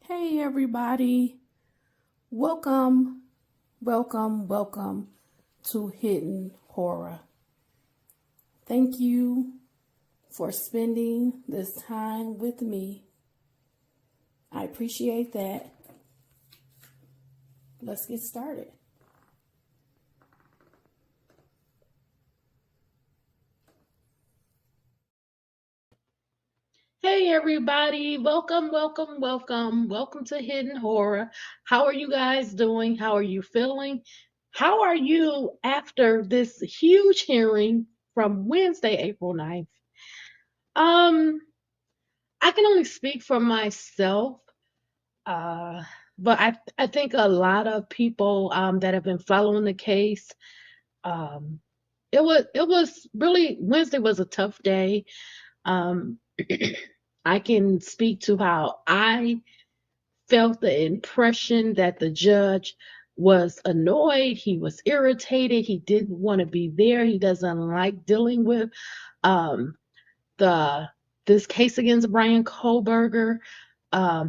Hey everybody, welcome, welcome to Hidden Horror. Thank you for spending this time with me. I appreciate that. Let's get started. Hey everybody, welcome to Hidden Horror. How are you guys doing? How are you feeling? How are you after this huge hearing from Wednesday, April 9th? Um, I can only speak for myself, uh, but I think a lot of people that have been following the case, um, it was really Wednesday was a tough day. Um, I can speak to how I felt the impression that the judge was annoyed, he was irritated, he didn't want to be there, he doesn't like dealing with um, the this case against Brian Kohberger.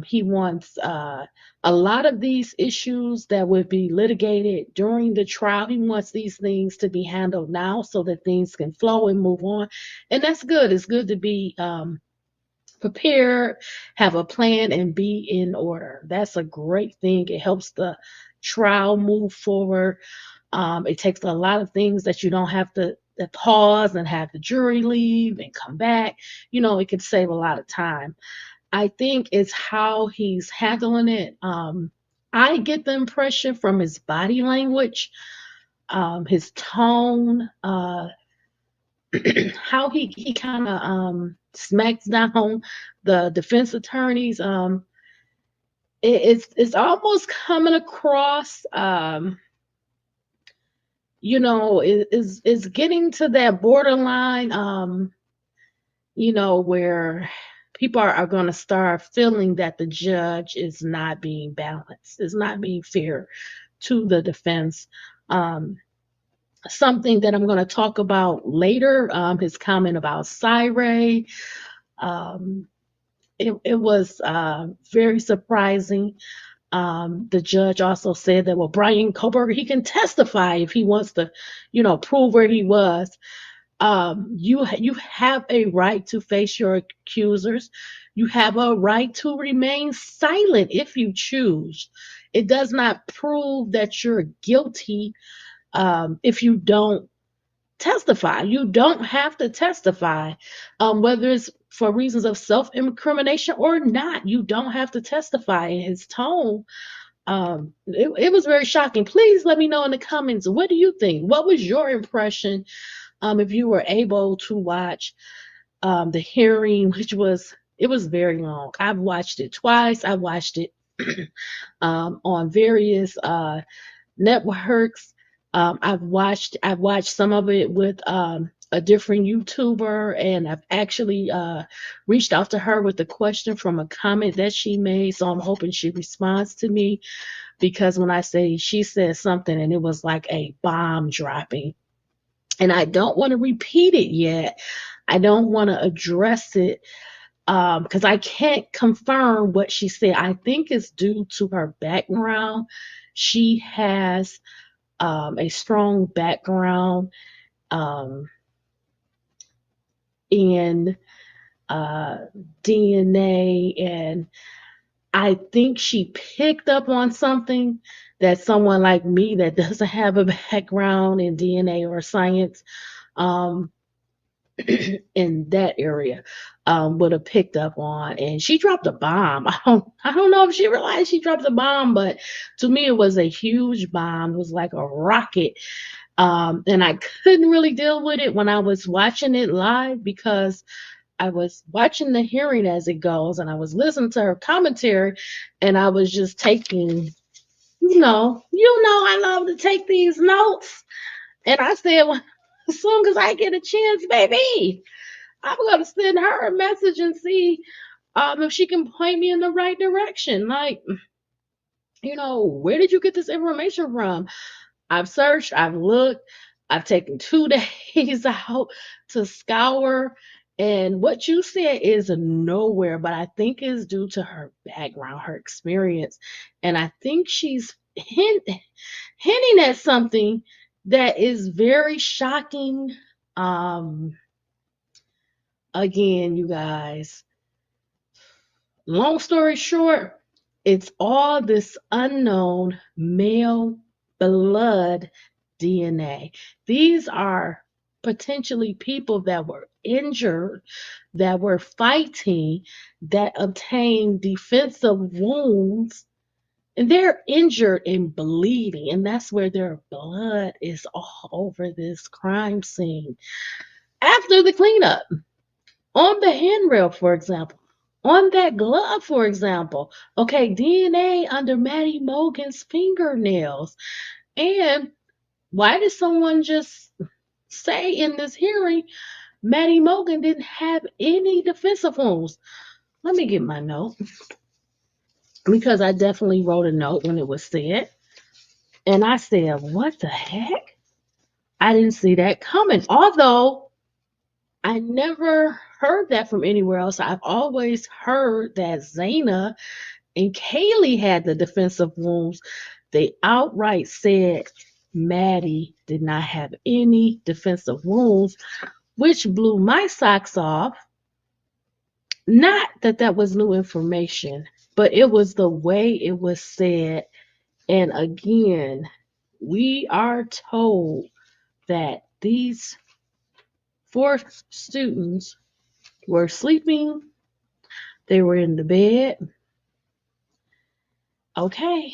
He wants a lot of these issues that would be litigated during the trial. He wants these things to be handled now so that things can flow and move on. And that's good. It's good to be prepared, have a plan, and be in order. That's a great thing. It helps the trial move forward. It takes a lot of things that you don't have to pause and have the jury leave and come back. It can save a lot of time. I think it's how he's handling it. I get the impression from his body language, his tone, how he kind of smacks down the defense attorneys. It's almost coming across. Is getting to that borderline. Where people are going to start feeling that the judge is not being balanced, is not being fair to the defense. Um, Something that I'm going to talk about later, his comment about Syre. Um, it was very surprising. The judge also said that, well, Brian Kohberger, he can testify if he wants to, prove where he was. You have a right to face your accusers. You have a right to remain silent if you choose. It does not prove that you're guilty if you don't testify. You don't have to testify, whether it's for reasons of self incrimination or not. You don't have to testify. In his tone, it was very shocking. Please let me know in the comments, what do you think? What was your impression if you were able to watch the hearing, which was very long. I've watched it twice. I watched it on various networks. I've watched some of it with a different YouTuber, and I've actually reached out to her with a question from a comment that she made. So I'm hoping she responds to me, because when I say she said something and it was like a bomb dropping, and I don't want to repeat it yet. I don't want to address it because I can't confirm what she said. I think it's due to her background. She has a strong background um, in uh, DNA, and I think she picked up on something that someone like me that doesn't have a background in DNA or science um, in that area would have picked up on. And she dropped a bomb. I don't know if she realized she dropped a bomb, but to me it was a huge bomb. It was like a rocket. And I couldn't really deal with it when I was watching it live, because I was watching the hearing as it goes, and I was listening to her commentary, and I was just taking, I love to take these notes. And I said, well, as soon as I get a chance, baby, I'm gonna send her a message and see if she can point me in the right direction. Like, where did you get this information from? I've searched, I've looked, I've taken 2 days out to scour And what you said is nowhere, but I think is due to her background, her experience. And I think she's hinting at something that is very shocking. Um, Again, you guys, long story short, it's all this unknown male blood DNA. These are potentially people that were injured, that were fighting, that obtained defensive wounds, and they're injured and bleeding, and that's where their blood is all over this crime scene. After the cleanup, on the handrail, for example, on that glove, for example. Okay, DNA under Maddie Mogan's fingernails. And why did someone just say in this hearing Maddie Mogan didn't have any defensive wounds? Let me get my note because I definitely wrote a note when it was said. And I said, what the heck? I didn't see that coming. Although I never heard that from anywhere else. I've always heard that Zaina and Kaylee had the defensive wounds. They outright said Maddie did not have any defensive wounds, which blew my socks off. Not that that was new information, but it was the way it was said. And again, we are told that these four students were sleeping, they were in the bed. Okay,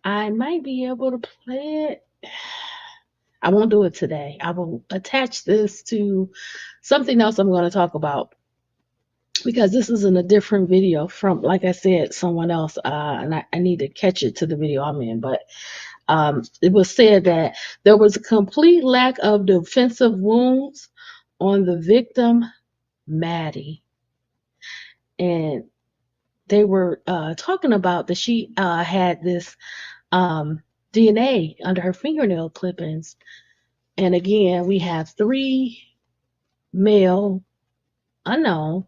I might be able to play it. I won't do it today. I will attach this to something else I'm going to talk about because this is in a different video from, like I said, someone else, and I need to catch it to the video I'm in. But it was said that there was a complete lack of defensive wounds on the victim, Maddie. And they were talking about that she had this DNA under her fingernail clippings. And again, we have 3 male unknown.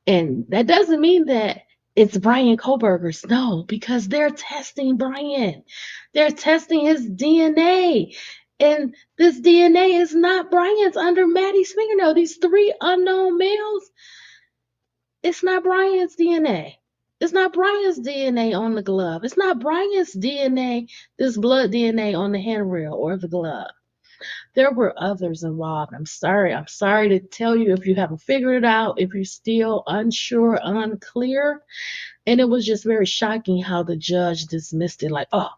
And that doesn't mean that it's Brian Kohberger's. No, because they're testing Brian. They're testing his DNA. And this DNA is not Brian's under Maddie's fingernail. These 3 unknown males, it's not Brian's DNA. It's not Brian's DNA on the glove. It's not Brian's DNA, this blood DNA on the handrail or the glove. There were others involved. I'm sorry. I'm sorry to tell you if you haven't figured it out, if you're still unsure, unclear. And it was just very shocking how the judge dismissed it like, oh,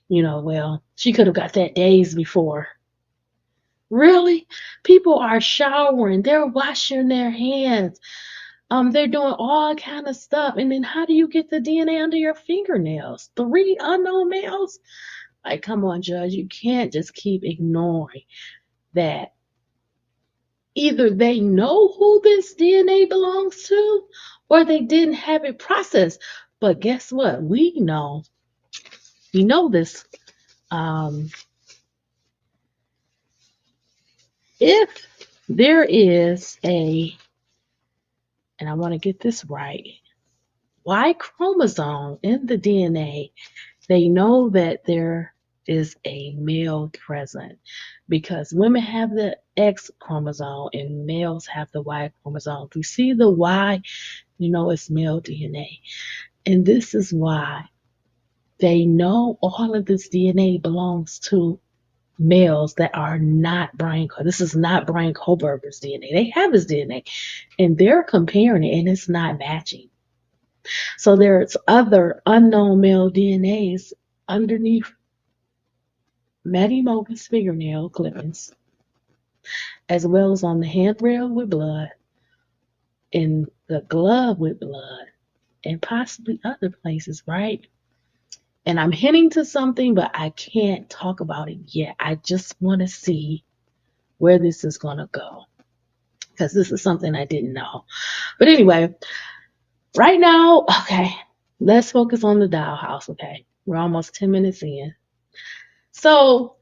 well, she could have got that days before. Really? People are showering. They're washing their hands. They're doing all kind of stuff. And then how do you get the DNA under your fingernails? 3 unknown males? Like, come on, Judge. You can't just keep ignoring that. Either they know who this DNA belongs to or they didn't have it processed. But guess what? We know this. If there is and I want to get this right, Y chromosome in the DNA, they know that there is a male present because women have the X chromosome and males have the Y chromosome. If you see the Y, it's male DNA. And this is why they know all of this DNA belongs to males that are not Brian. This is not Brian Kohberger's DNA. They have his DNA and they're comparing it and it's not matching. So there's other unknown male DNAs underneath Maddie Mogan's fingernail clippings, as well as on the handrail with blood, in the glove with blood, and possibly other places, right? And I'm hinting to something, but I can't talk about it yet. I just want to see where this is going to go because this is something I didn't know. But anyway, right now, okay, let's focus on the dollhouse, okay? We're almost 10 minutes in. So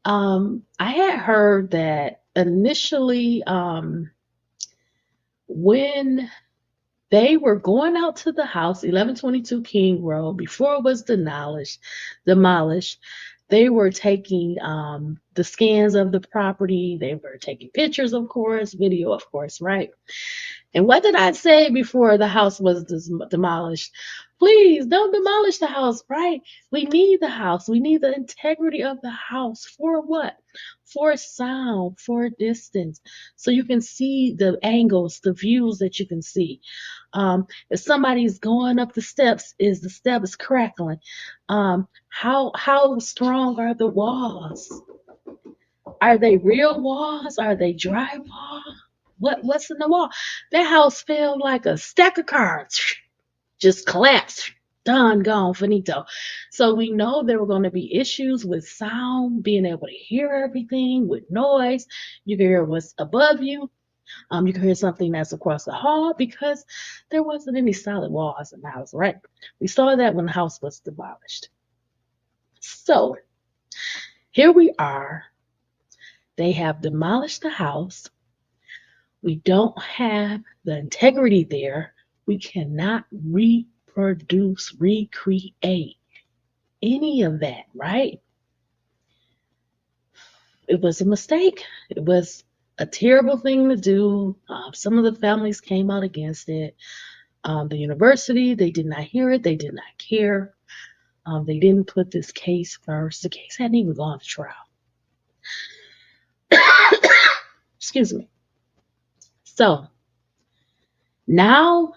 I had heard that initially, when they were going out to the house, 1122 King Road, before it was demolished, they were taking the scans of the property. They were taking pictures, of course, video, of course, right? And what did I say before the house was demolished? Please don't demolish the house, right? We need the house. We need the integrity of the house. For what? For sound, for distance. So you can see the angles, the views that you can see. If somebody's going up the steps, is the steps crackling? How strong are the walls? Are they real walls? Are they dry walls? What's in the wall? That house felt like a stack of cards. Just collapsed. Done, gone, finito. So we know there were going to be issues with sound, being able to hear everything, with noise. You can hear what's above you. You can hear something that's across the hall because there wasn't any solid walls in the house, right? We saw that when the house was demolished. So here we are. They have demolished the house. We don't have the integrity there. We cannot reproduce, recreate any of that, right? It was a mistake. It was a terrible thing to do. Some of the families came out against it. The university, they did not hear it. They did not care. They didn't put this case first. The case hadn't even gone to trial. Excuse me. So now,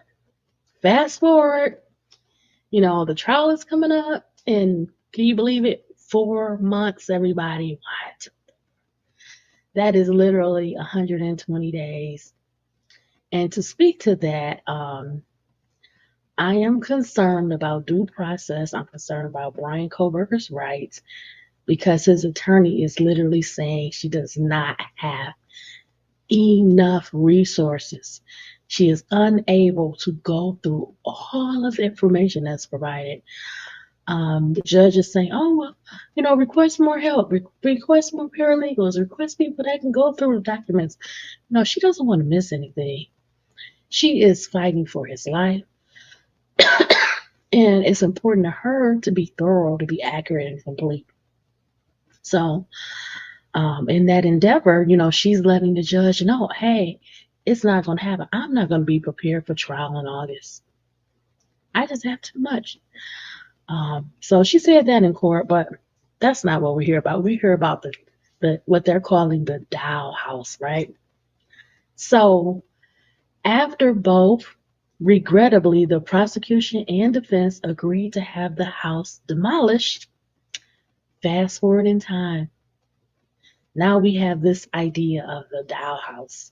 fast forward, the trial is coming up, and can you believe it? 4 months, everybody. What? That is literally 120 days. And to speak to that, I am concerned about due process. I'm concerned about Brian Kohberger's rights because his attorney is literally saying she does not have enough resources. She is unable to go through all of the information that's provided. The judge is saying, oh, well, request more help, request more paralegals, request people that can go through the documents. She doesn't want to miss anything. She is fighting for his life. And it's important to her to be thorough, to be accurate and complete. So in that endeavor, she's letting the judge know, hey, it's not going to happen. I'm not going to be prepared for trial in August. I just have too much. So she said that in court, but that's not what we hear about. We hear about the what they're calling the Dollhouse, right? So after both, regrettably, the prosecution and defense agreed to have the house demolished. Fast forward in time. Now we have this idea of the Dollhouse.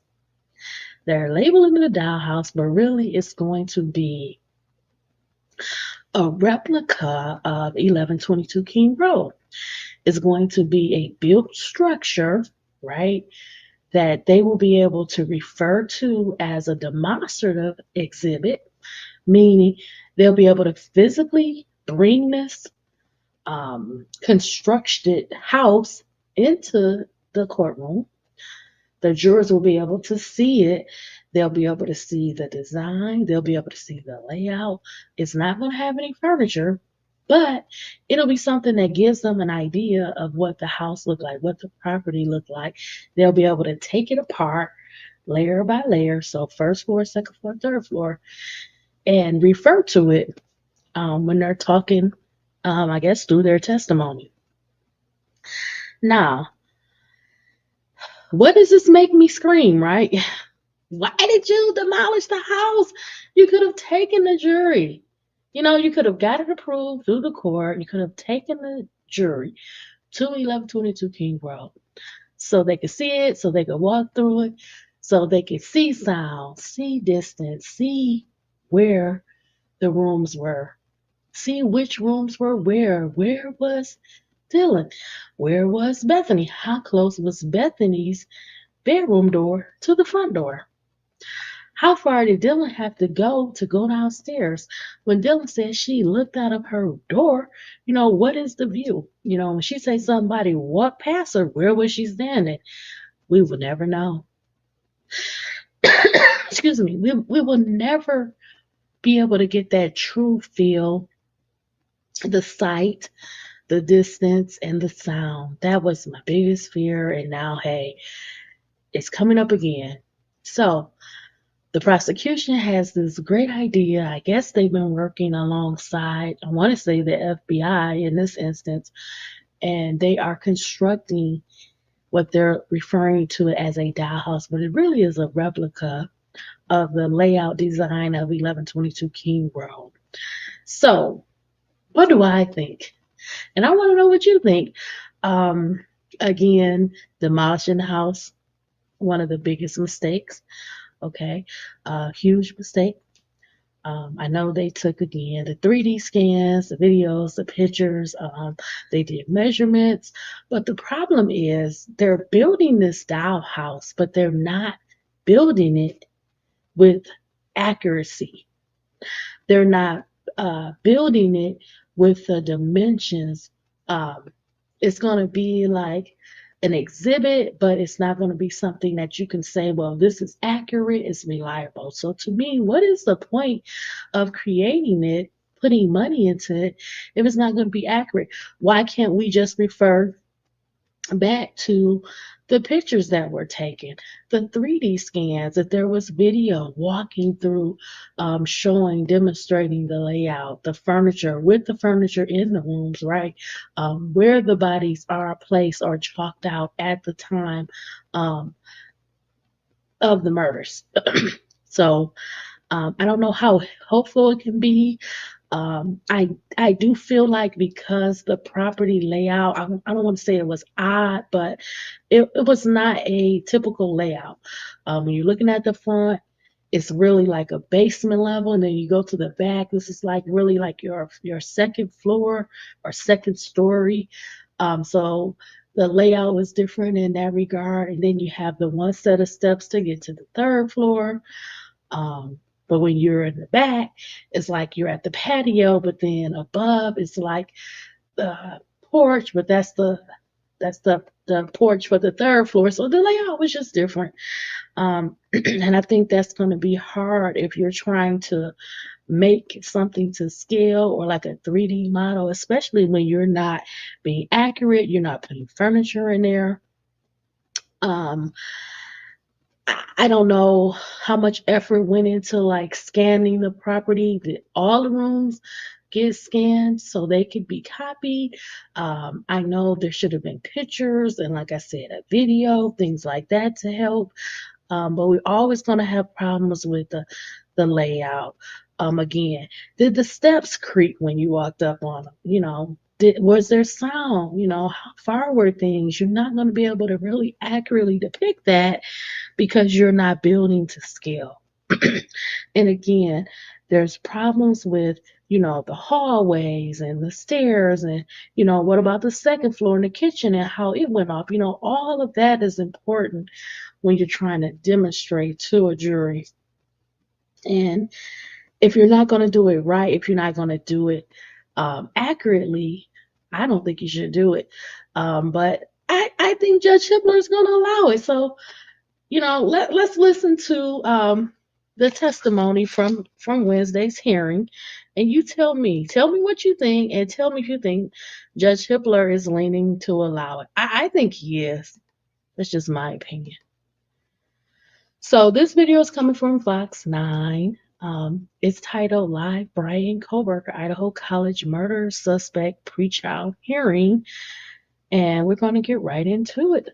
They're labeling it a Dollhouse, but really it's going to be a replica of 1122 King Road. It's going to be a built structure, right, that they will be able to refer to as a demonstrative exhibit, meaning they'll be able to physically bring this constructed house into the courtroom. The jurors will be able to see it. They'll be able to see the design. They'll be able to see the layout. It's not going to have any furniture, but it'll be something that gives them an idea of what the house looked like, what the property looked like. They'll be able to take it apart layer by layer, so first floor, second floor, third floor, and refer to it when they're talking, I guess, through their testimony. Now, what does this make me scream, right? Why did you demolish the house? You could have taken the jury. You could have got it approved through the court. You could have taken the jury to 1122 King Road so they could see it, so they could walk through it, so they could see sound, see distance, see where the rooms were, see which rooms were where. Where was Dylan? Where was Bethany? How close was Bethany's bedroom door to the front door? How far did Dylan have to go downstairs? When Dylan said she looked out of her door, what is the view? When she said somebody walked past her, where was she standing? We will never know. Excuse me. We will never be able to get that true feel, the sight, the distance, and the sound. That was my biggest fear. And now, hey, it's coming up again. So, the prosecution has this great idea. I guess they've been working alongside, I want to say the FBI in this instance, and they are constructing what they're referring to as a dollhouse, but it really is a replica of the layout design of 1122 King Road. So, what do I think? And I want to know what you think. Again, demolishing the house, one of the biggest mistakes. Okay, huge mistake. I know they took again the 3D scans, the videos, the pictures. They did measurements, but the problem is they're building this dollhouse, but they're not building it with accuracy. They're not building it with the dimensions. It's going to be like an exhibit, but it's not going to be something that you can say, well, this is accurate, it's reliable. So to me, what is the point of creating it, putting money into it, if it's not going to be accurate? Why can't we just refer back to the pictures that were taken, the 3D scans, if there was video walking through, showing, demonstrating the layout, the furniture, with the furniture in the rooms, right? Where the bodies are placed or chalked out at the time um, of the murders. So I don't know how hopeful it can be. I do feel like because the property layout, I don't want to say it was odd, but it was not a typical layout. When you're looking at the front, it's really like a basement level, and then you go to the back. This is like really like your second floor or second story. So the layout was different in that regard, and then you have the one set of steps to get to the third floor. But when you're in the back, it's like you're at the patio, but then above it's like the porch, but that's the porch for the third floor. So the layout was just different. And I think that's going to be hard if you're trying to make something to scale or like a 3D model, especially when you're not being accurate, you're not putting furniture in there. Um, I don't know how much effort went into like scanning the property. Did all the rooms get scanned so they could be copied? I know there should have been pictures and, like I said, a video, things like that to help. But we're always going to have problems with the layout. Again, did the steps creak when you walked up on them? Was there sound? How far were things? You're not going to be able to really accurately depict that because you're not building to scale. And again, there's problems with, the hallways and the stairs and, what about the second floor and the kitchen and how it went off? All of that is important when you're trying to demonstrate to a jury. And if you're not going to do it right, if you're not going to do it accurately, I don't think you should do it. But I think Judge Hippler is going to allow it. So, let's listen to the testimony from Wednesday's hearing, and you tell me what you think, and tell me if you think Judge Hippler is leaning to allow it. I think he is. That's just my opinion. So this video is coming from Fox 9. It's titled "Live Brian Kohberger, Idaho College Murder Suspect Pretrial Hearing," and we're going to get right into it.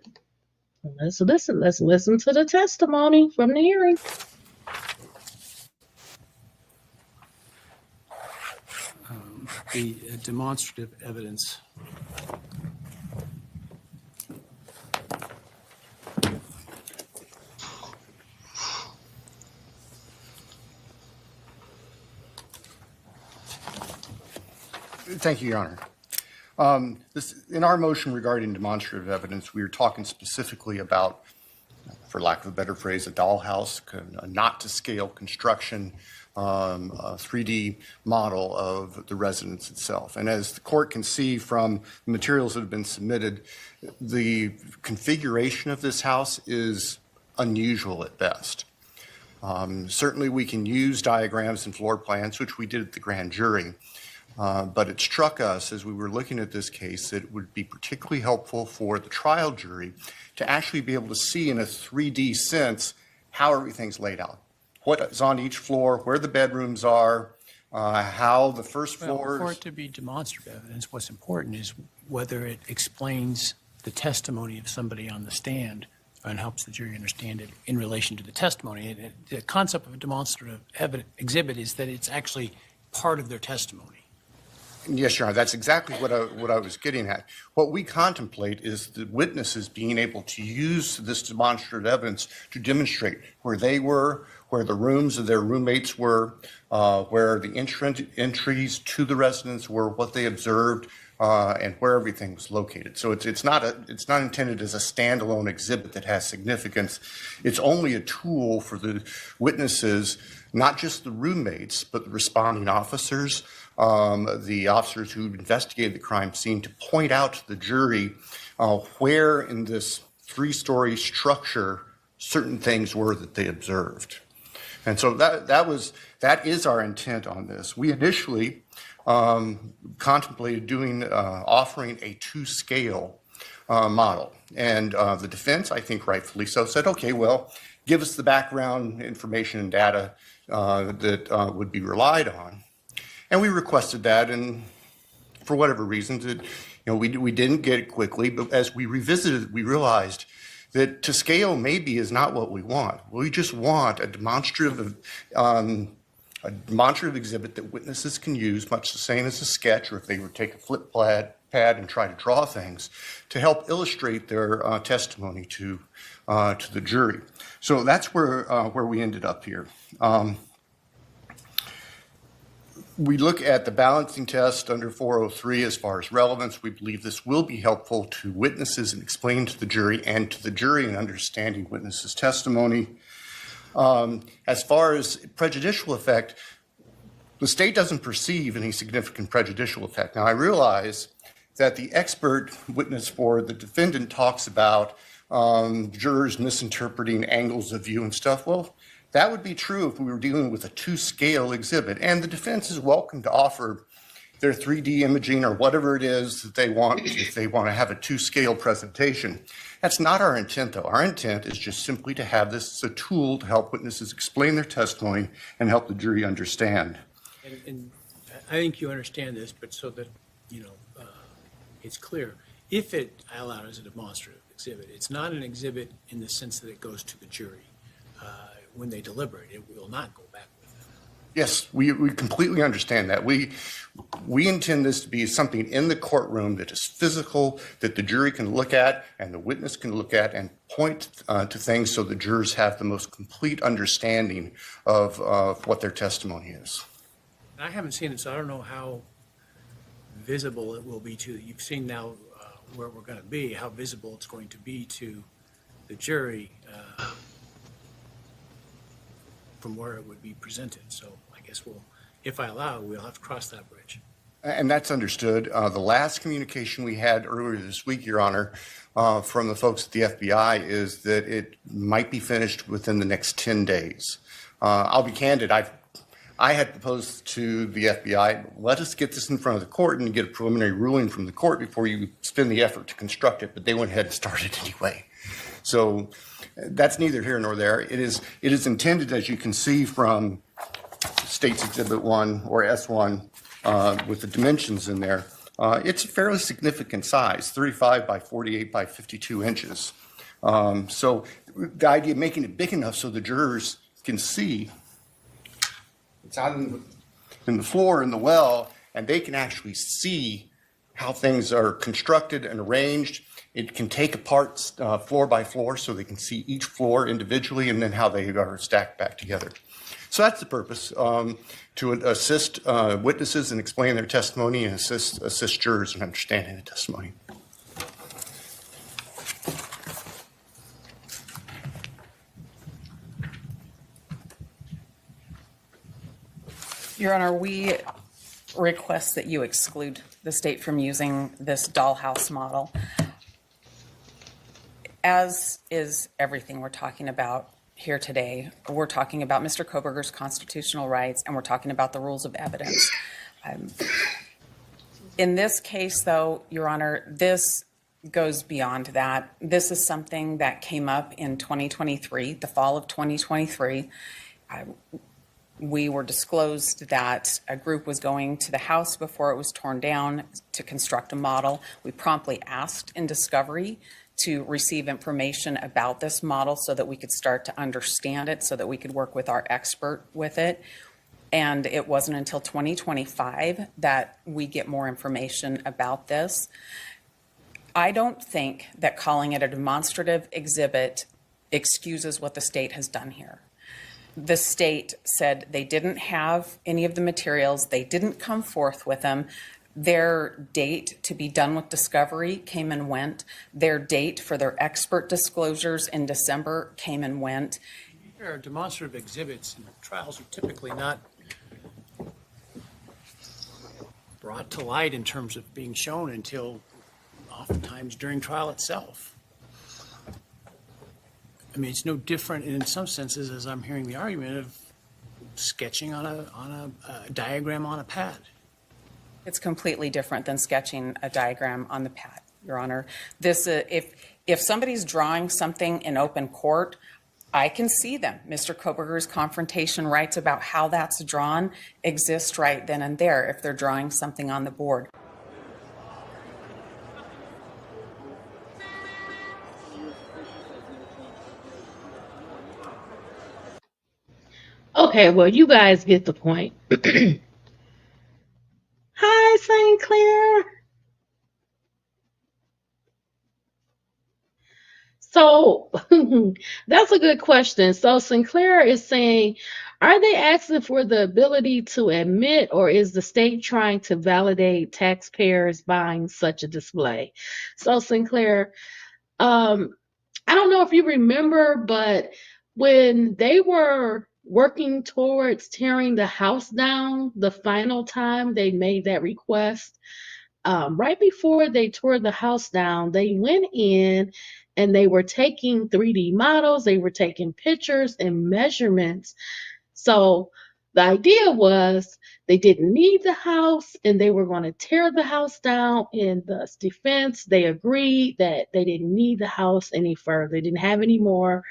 Let's listen to the testimony from the hearing. The demonstrative evidence. Thank you, Your Honor. In our motion regarding demonstrative evidence, we were talking specifically about, for lack of a better phrase, a dollhouse, a not-to-scale construction a 3D model of the residence itself. And as the court can see from the materials that have been submitted, the configuration of this house is unusual at best. Certainly we can use diagrams and floor plans, which we did at the grand jury, but it struck us as we were looking at this case that it would be particularly helpful for the trial jury to actually be able to see in a 3D sense how everything's laid out. What is on each floor, where the bedrooms are, how the first floors. For it to be demonstrative evidence, what's important is whether it explains the testimony of somebody on the stand and helps the jury understand it in relation to the testimony. The concept of a demonstrative exhibit is that it's actually part of their testimony. Yes, Your Honor, that's exactly what I was getting at. What we contemplate is the witnesses being able to use this demonstrative evidence to demonstrate where they were, where the rooms of their roommates were, where the entries to the residence were, what they observed, and where everything was located. So it's not intended as a standalone exhibit that has significance. It's only a tool for the witnesses, not just the roommates, but the responding officers, the officers who investigated the crime scene, to point out to the jury where in this three-story structure certain things were that they observed. And so that is our intent on this. We initially contemplated offering a 2-scale model. And the defense, I think rightfully so, said, okay, well, give us the background information and data that would be relied on. And we requested that, and for whatever reasons, we didn't get it quickly, but as we revisited it, we realized that to scale maybe is not what we want. We just want a demonstrative exhibit that witnesses can use, much the same as a sketch, or if they would take a flip pad and try to draw things, to help illustrate their testimony to the jury. So that's where we ended up here. We look at the balancing test under 403 as far as relevance. We believe this will be helpful to witnesses in explaining to the jury and to the jury in understanding witnesses' testimony. As far as prejudicial effect, the state doesn't perceive any significant prejudicial effect. Now, I realize that the expert witness for the defendant talks about jurors misinterpreting angles of view and stuff. Well, that would be true if we were dealing with a 2-scale exhibit, and the defense is welcome to offer their 3D imaging or whatever it is that they want if they want to have a 2-scale presentation. That's not our intent, though. Our intent is just simply to have this as a tool to help witnesses explain their testimony and help the jury understand. And I think you understand this, but so that it's clear. If it allowed as a demonstrative exhibit, it's not an exhibit in the sense that it goes to the jury. When they deliberate, it will not go back with them. Yes, we completely understand that. We intend this to be something in the courtroom that is physical, that the jury can look at and the witness can look at and point to things so the jurors have the most complete understanding of what their testimony is. I haven't seen it, so I don't know how visible it will be to you. You've seen now where we're going to be, how visible it's going to be to the jury from where it would be presented. So I guess if I allow, we'll have to cross that bridge. And that's understood. The last communication we had earlier this week, Your Honor, from the folks at the FBI is that it might be finished within the next 10 days. I'll be candid. I had proposed to the FBI, let us get this in front of the court and get a preliminary ruling from the court before you spend the effort to construct it, but they went ahead and started anyway. So that's neither here nor there. It is intended, as you can see from State's Exhibit 1 or S1 with the dimensions in there, it's a fairly significant size, 35 by 48 by 52 inches. So the idea of making it big enough so the jurors can see it's out in the floor in the well, and they can actually see how things are constructed and arranged. It can take apart floor by floor so they can see each floor individually and then how they are stacked back together. So that's the purpose, to assist witnesses in explaining their testimony and assist jurors in understanding the testimony. Your Honor, we request that you exclude the state from using this dollhouse model. As is everything we're talking about here today, we're talking about Mr. Kohberger's constitutional rights, and we're talking about the rules of evidence. In this case, though, Your Honor, this goes beyond that. This is something that came up in 2023, the fall of 2023. We were disclosed that a group was going to the house before it was torn down to construct a model. We promptly asked in discovery to receive information about this model so that we could start to understand it, so that we could work with our expert with it. And it wasn't until 2025 that we get more information about this. I don't think that calling it a demonstrative exhibit excuses what the state has done here. The state said they didn't have any of the materials, they didn't come forth with them. Their date to be done with discovery came and went. Their date for their expert disclosures in December came and went. There are demonstrative exhibits, and trials are typically not brought to light in terms of being shown until oftentimes during trial itself. I mean, it's no different in some senses, as I'm hearing the argument, of sketching on a diagram on a pad. It's completely different than sketching a diagram on the pad, Your Honor. This, if somebody's drawing something in open court, I can see them. Mr. Kohberger's confrontation rights about how that's drawn exist right then and there if they're drawing something on the board. Okay, well, you guys get the point. Hi, St. Clair. So that's a good question. So Sinclair is saying, are they asking for the ability to admit, or is the state trying to validate taxpayers buying such a display? So Sinclair, I don't know if you remember, but when they were working towards tearing the house down, the final time they made that request, right before they tore the house down, they went in and they were taking 3D models, they were taking pictures and measurements. So the idea was they didn't need the house and they were going to tear the house down. In the defense, they agreed that they didn't need the house any further. They didn't have any more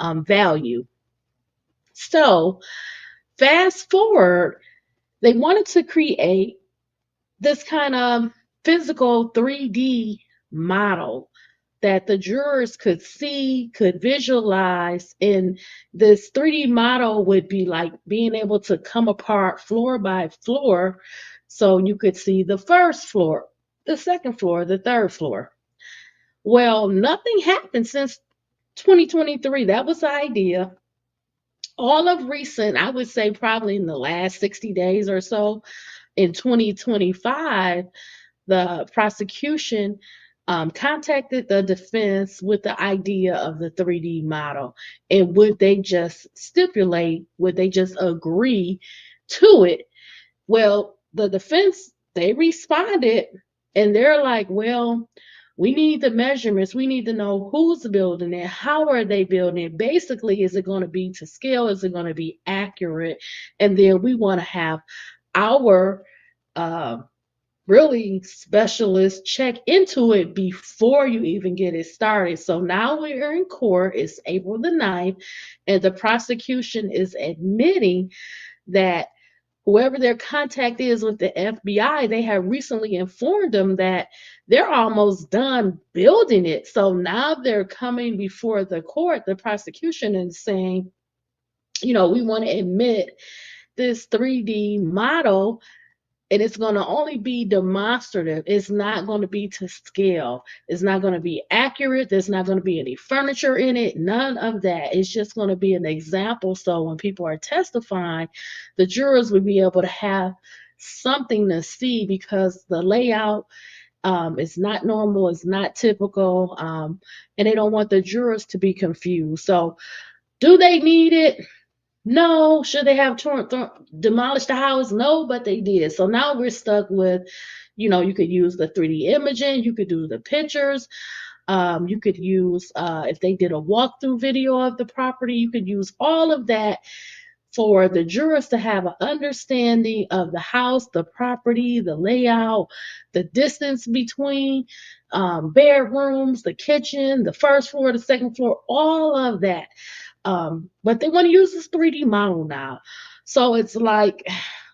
value. So fast forward, they wanted to create this kind of physical 3D model that the jurors could see, could visualize, and this 3D model would be like being able to come apart floor by floor, so you could see the first floor, the second floor, the third floor. Well, nothing happened since 2023. That was the idea. All of recent, I would say probably in the last 60 days or so, in 2025, the prosecution contacted the defense with the idea of the 3D model. And would they just stipulate, would they just agree to it? Well, the defense, they responded and they're like, well, we need the measurements. We need to know who's building it. How are they building it? Basically, is it going to be to scale? Is it going to be accurate? And then we want to have our really specialists check into it before you even get it started. So now we're in court. It's April the 9th, and the prosecution is admitting that whoever their contact is with the FBI, they have recently informed them that they're almost done building it. So now they're coming before the court, the prosecution, and saying, we want to admit this 3D model, and it's going to only be demonstrative. It's not going to be to scale. It's not going to be accurate. There's not going to be any furniture in it. None of that. It's just going to be an example. So when people are testifying, the jurors would be able to have something to see, because the layout is not normal. It's not typical. And they don't want the jurors to be confused. So do they need it? No. Should they have demolished the house? No, but they did. So now we're stuck with, you could use the 3D imaging, you could do the pictures, you could use, if they did a walkthrough video of the property, you could use all of that for the jurors to have an understanding of the house, the property, the layout, the distance between bedrooms, the kitchen, the first floor, the second floor, all of that. But they want to use this 3D model now. So it's like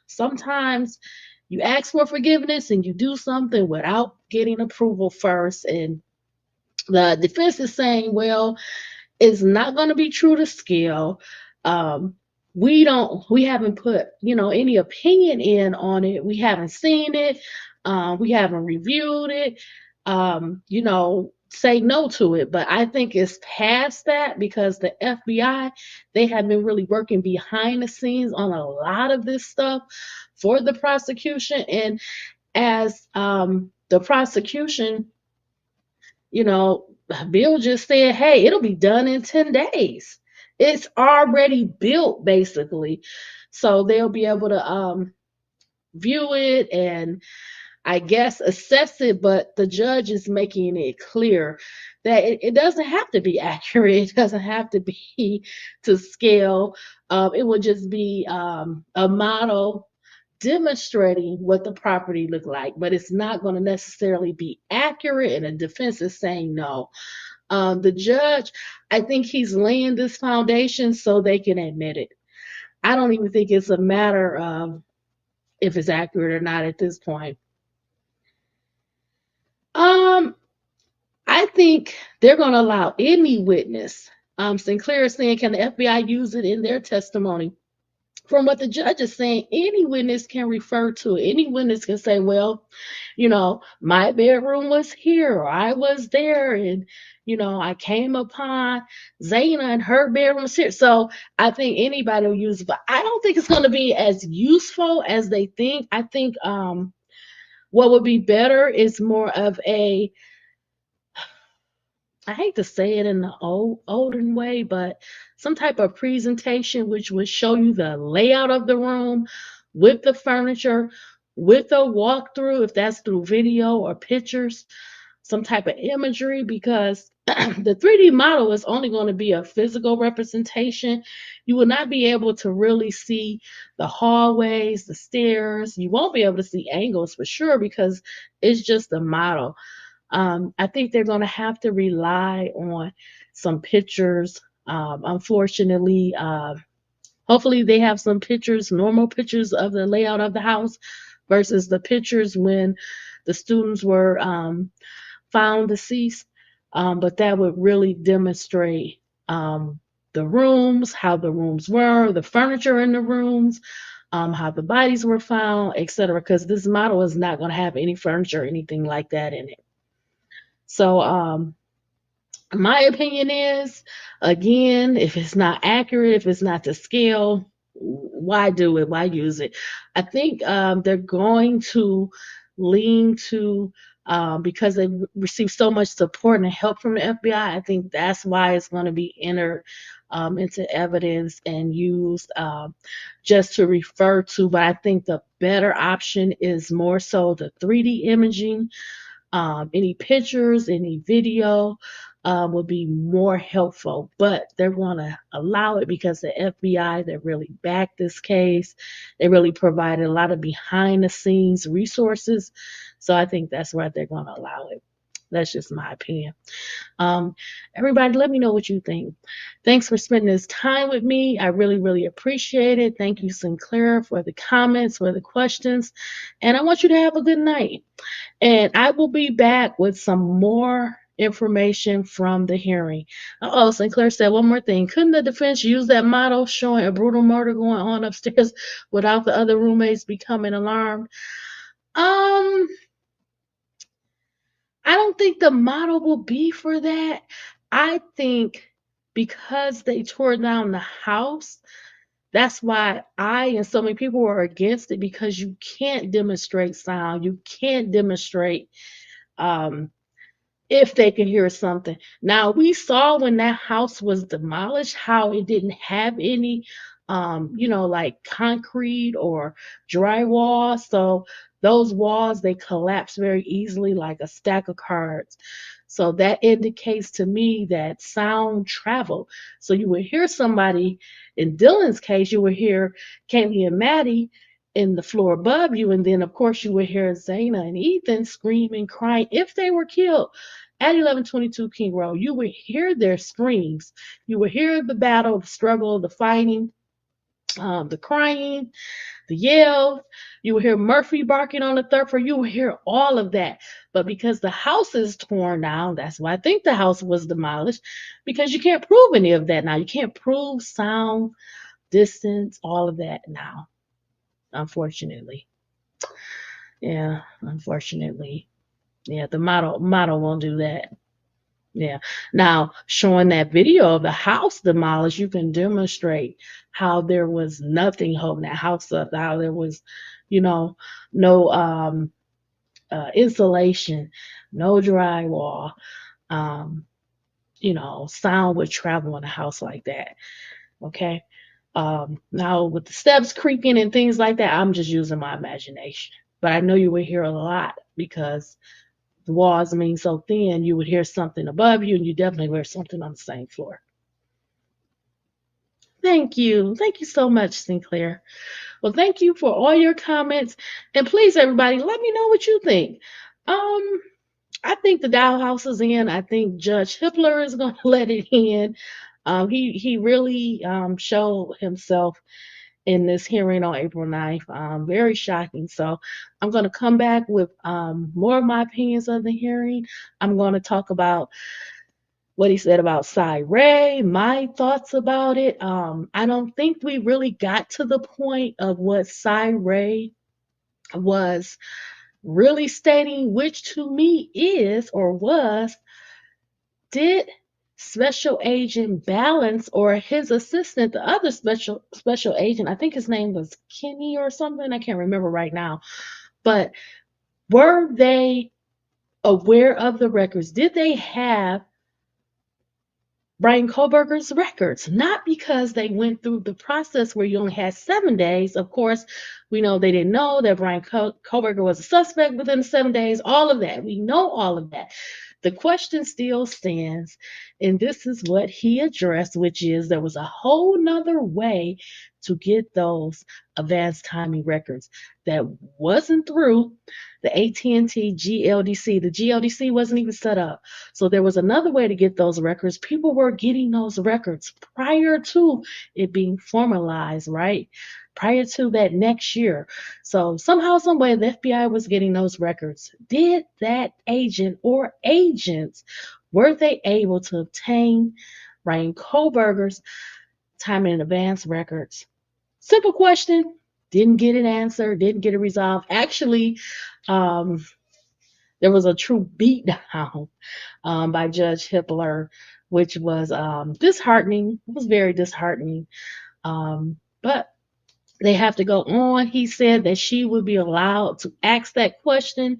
sometimes you ask for forgiveness and you do something without getting approval first. And the defense is saying, well, it's not going to be true to scale. Um, we haven't put, any opinion in on it. We haven't seen it. We haven't reviewed it. Say no to it. But I think it's past that because the FBI, they have been really working behind the scenes on a lot of this stuff for the prosecution. And as the prosecution, you know, Bill just said, hey, it'll be done in 10 days. It's already built, basically. So they'll be able to view it and I guess assess it, but the judge is making it clear that it doesn't have to be accurate. It doesn't have to be to scale. It would just be a model demonstrating what the property looked like, but it's not going to necessarily be accurate. And the defense is saying no. The judge, I think he's laying this foundation so they can admit it. I don't even think it's a matter of if it's accurate or not at this point. Um, I think they're going to allow any witness. Sinclair is saying, can the FBI use it in their testimony? From what the judge is saying, any witness can refer to it. Any witness can say, well, my bedroom was here, or I was there, and, I came upon Zaina and her bedroom was here. So I think anybody will use it, but I don't think it's going to be as useful as they think. I think what would be better is more of I hate to say it in the olden way, but some type of presentation which would show you the layout of the room with the furniture, with a walkthrough, if that's through video or pictures, some type of imagery, because the 3D model is only going to be a physical representation. You will not be able to really see the hallways, the stairs. You won't be able to see angles for sure because it's just a model. I think they're going to have to rely on some pictures. Unfortunately, hopefully they have some pictures, normal pictures of the layout of the house versus the pictures when the students were found deceased. But that would really demonstrate the rooms, how the rooms were, the furniture in the rooms, how the bodies were found, etc. Because this model is not going to have any furniture or anything like that in it. So, my opinion is, again, if it's not accurate, if it's not to scale, why do it? Why use it? I think they're going to lean to, because they receive so much support and help from the FBI. I think that's why it's going to be entered into evidence and used just to refer to. But I think the better option is more so the 3D imaging. Any pictures, any video would be more helpful, but they're going to allow it because the FBI, they really backed this case. They really provided a lot of behind the scenes resources. So I think that's why they're going to allow it. That's just my opinion. Everybody, let me know what you think. Thanks for spending this time with me. I really, really appreciate it. Thank you, Sinclair, for the comments, for the questions. And I want you to have a good night. And I will be back with some more information from the hearing. Sinclair said one more thing. Couldn't the defense use that model showing a brutal murder going on upstairs without the other roommates becoming alarmed? I don't think the model will be for that. I think because they tore down the house, that's why I and so many people were against it, because you can't demonstrate sound. You can't demonstrate if they can hear something. Now, we saw when that house was demolished how it didn't have any like concrete or drywall. So those walls, they collapse very easily like a stack of cards. So that indicates to me that sound travel. So you would hear somebody, in Dylan's case, you would hear Kaylee and Maddie in the floor above you. And then, of course, you would hear Zayna and Ethan screaming, crying. If they were killed at 1122 King Road, you would hear their screams. You would hear the battle, the struggle, the fighting, the crying, the yells. You will hear Murphy barking on the third floor. You will hear all of that. But because the house is torn down, that's why I think the house was demolished, because you can't prove any of that now. You can't prove sound, distance, all of that now, unfortunately. Yeah, unfortunately. Yeah, the model won't do that. Yeah. Now, showing that video of the house demolished, you can demonstrate how there was nothing holding that house up, how there was, no insulation, no drywall, um, sound would travel in a house like that. Okay. Now with the steps creaking and things like that, I'm just using my imagination. But I know you would hear a lot because the walls being so thin, you would hear something above you, and you definitely hear something on the same floor. Thank you. Thank you so much, Sinclair. Well, thank you for all your comments. And please, everybody, let me know what you think. I think the Dollhouse is in. I think Judge Hippler is going to let it in. He really showed himself in this hearing on April 9th. Very shocking. So I'm going to come back with more of my opinions of the hearing. I'm going to talk about what he said about Cy Ray, my thoughts about it. I don't think we really got to the point of what Cy Ray was really stating, which to me is or was, did Special Agent Balance or his assistant, the other special agent, I think his name was Kenny or something, I can't remember right now, but were they aware of the records? Did they have Brian Kohberger's records? Not because they went through the process where you only had 7 days. Of course, we know they didn't know that Brian Kohberger was a suspect within 7 days. All of that. We know all of that. The question still stands, and this is what he addressed, which is there was a whole nother way to get those advanced timing records that wasn't through the AT&T GLDC. The GLDC wasn't even set up. So there was another way to get those records. People were getting those records prior to it being formalized, right? Prior to that next year. So somehow, some way, the FBI was getting those records. Did that agent or agents, were they able to obtain Ryan Kohberger's time in advance records? Simple question. Didn't get it answered. Didn't get it resolved. Actually, there was a true beatdown by Judge Hippler, which was disheartening. It was very disheartening. But they have to go on. He said that she would be allowed to ask that question.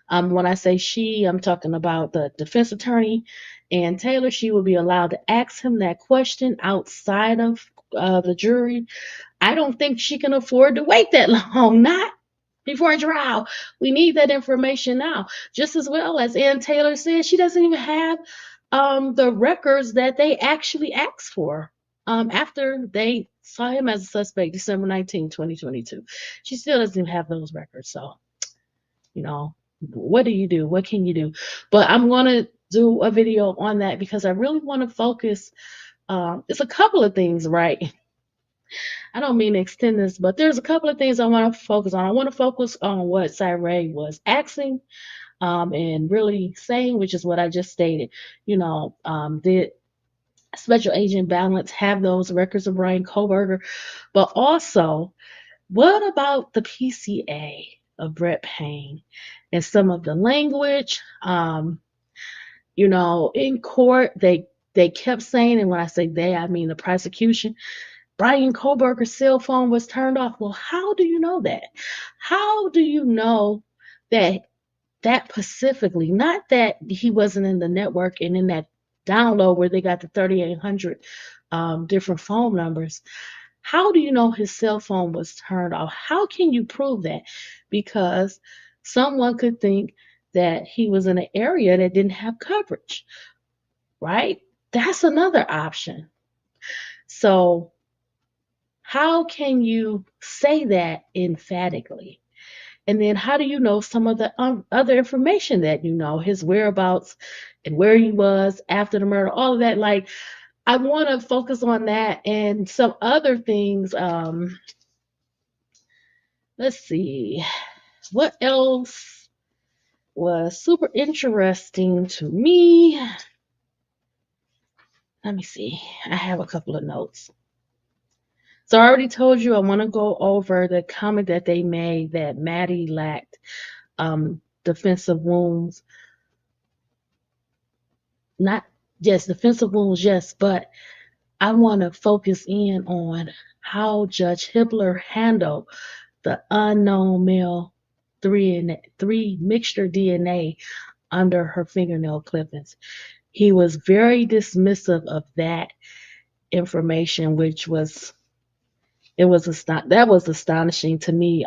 When I say she, I'm talking about the defense attorney and Taylor. She would be allowed to ask him that question outside of the jury. I don't think she can afford to wait that long. Not before a trial. We need that information now. Just as well as Ann Taylor said, she doesn't even have the records that they actually asked for after they saw him as a suspect December 19, 2022. She still doesn't even have those records. So, what do you do? What can you do? But I'm going to do a video on that because I really want to focus. It's a couple of things, right? I don't mean to extend this, but there's a couple of things I want to focus on. I want to focus on what Cy Ray was asking and really saying, which is what I just stated. Did Special Agent Balance have those records of Brian Kohberger? But also, what about the PCA of Brett Payne and some of the language? In court, they kept saying, and when I say they, I mean the prosecution, Brian Kohberger's cell phone was turned off. Well, how do you know that? How do you know that specifically, not that he wasn't in the network and in that download where they got the 3,800 different phone numbers? How do you know his cell phone was turned off? How can you prove that? Because someone could think that he was in an area that didn't have coverage, right? That's another option. So, how can you say that emphatically? And then, how do you know some of the other information that you know, his whereabouts and where he was after the murder, all of that? Like, I want to focus on that and some other things. Let's see, what else was super interesting to me? Let me see. I have a couple of notes. So I already told you I want to go over the comment that they made that Maddie lacked defensive wounds. Not just defensive wounds, yes, but I want to focus in on how Judge Hibbler handled the unknown male three mixture DNA under her fingernail clippings. He was very dismissive of that information, which was that was astonishing to me.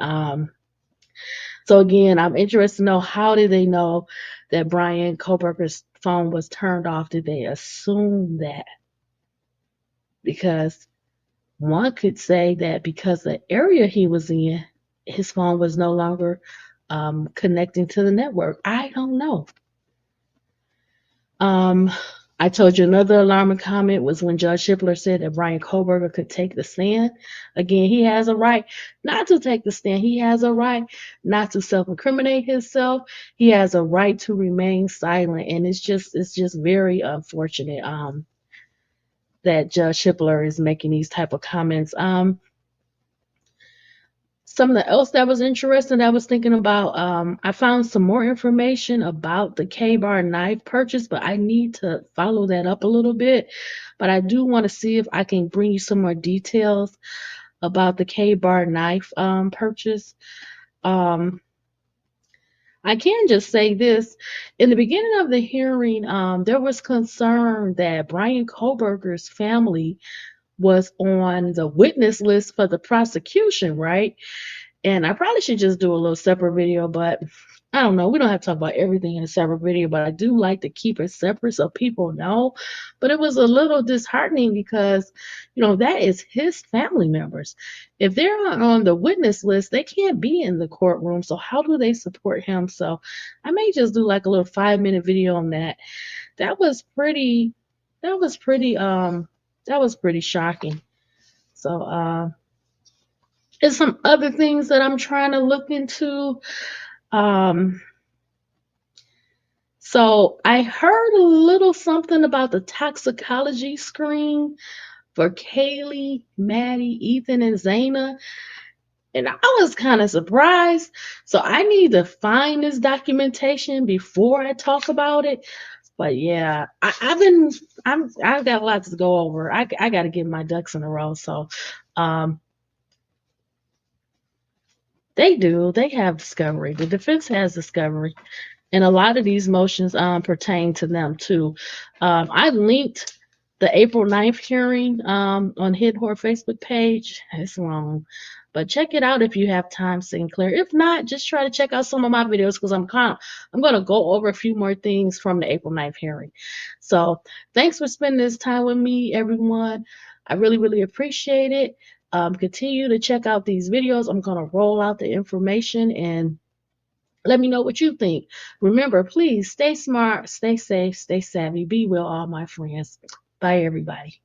So again, I'm interested to know, how did they know that Brian Kohberger's phone was turned off? Did they assume that? Because one could say that because the area he was in, his phone was no longer connecting to the network. I don't know. I told you another alarming comment was when Judge Hibbler said that Brian Kohberger could take the stand. Again, he has a right not to take the stand. He has a right not to self-incriminate himself. He has a right to remain silent. And it's just very unfortunate that Judge Hibbler is making these type of comments. Something else that was interesting that I was thinking about, I found some more information about the K-Bar knife purchase, but I need to follow that up a little bit. But I do want to see if I can bring you some more details about the K-Bar knife purchase. I can just say this. In the beginning of the hearing, there was concern that Brian Kohberger's family was on the witness list for the prosecution, right? And I probably should just do a little separate video, but I don't know. We don't have to talk about everything in a separate video, but I do like to keep it separate so people know. But it was a little disheartening because, that is his family members. If they're not on the witness list, they can't be in the courtroom. So how do they support him? So I may just do like a little 5-minute video on that. That was pretty shocking. So there's some other things that I'm trying to look into. So I heard a little something about the toxicology screen for Kaylee, Maddie, Ethan, and Zaina. And I was kind of surprised. So I need to find this documentation before I talk about it. But yeah, I've got a lot to go over. I got to get my ducks in a row. So they have discovery. The defense has discovery. And a lot of these motions pertain to them too. I linked the April 9th hearing on Hidden Horror Facebook page. It's long, but check it out if you have time, Sinclair. If not, just try to check out some of my videos because I'm going to go over a few more things from the April 9th hearing. So thanks for spending this time with me, everyone. I really, really appreciate it. Continue to check out these videos. I'm going to roll out the information and let me know what you think. Remember, please stay smart, stay safe, stay savvy. Be well, all my friends. Bye, everybody.